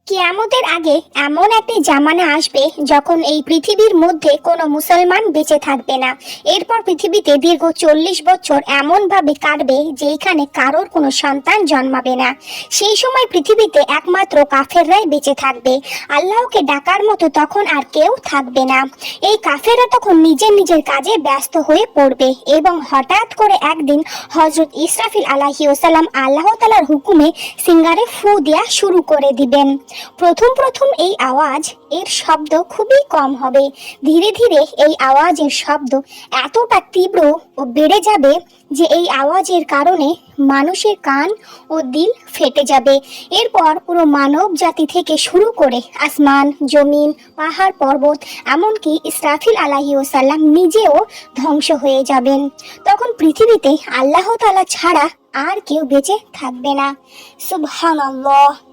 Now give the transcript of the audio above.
কিয়ামতের আগে এমন একটি জামানা আসবে যখন এই পৃথিবীর মধ্যে কোনো মুসলমান বেঁচে থাকবে না। এরপর পৃথিবীতে দীর্ঘ 40 বছর এমনভাবে কাটবে যেখানে কারোর কোনো সন্তান জন্মাবে না। সেই সময় পৃথিবীতে একমাত্র কাফেররাই বেঁচে থাকবে। আল্লাহকে ডাকার মতো তখন আর কেউ থাকবে না। এই কাফেররা তখন নিজের নিজের কাজে ব্যস্ত হয়ে পড়বে এবং হঠাৎ করে একদিন হযরত ইসরাফিল আলাইহিসসালাম আল্লাহ তাআলার হুকুমে সিঙ্গারে ফু দেয়া শুরু করে দিবেন। প্রথম প্রথম এই আওয়াজ এর শব্দ খুবই কম হবে। ধীরে ধীরে এই আওয়াজের শব্দ এতটা তীব্র ও বেড়ে যাবে যে এই আওয়াজের কারণে মানুষের কান ও দিল ফেটে যাবে। এরপর পুরো মানব জাতি থেকে শুরু করে আসমান, জমিন, পাহাড়, পর্বত, এমনকি ইসরাফিল আলাইহিসসালাম নিজেও ধ্বংস হয়ে যাবেন। তখন পৃথিবীতে আল্লাহ তাআলা ছাড়া আর কেউ বেঁচে থাকবে না। সুবহানাল্লাহ।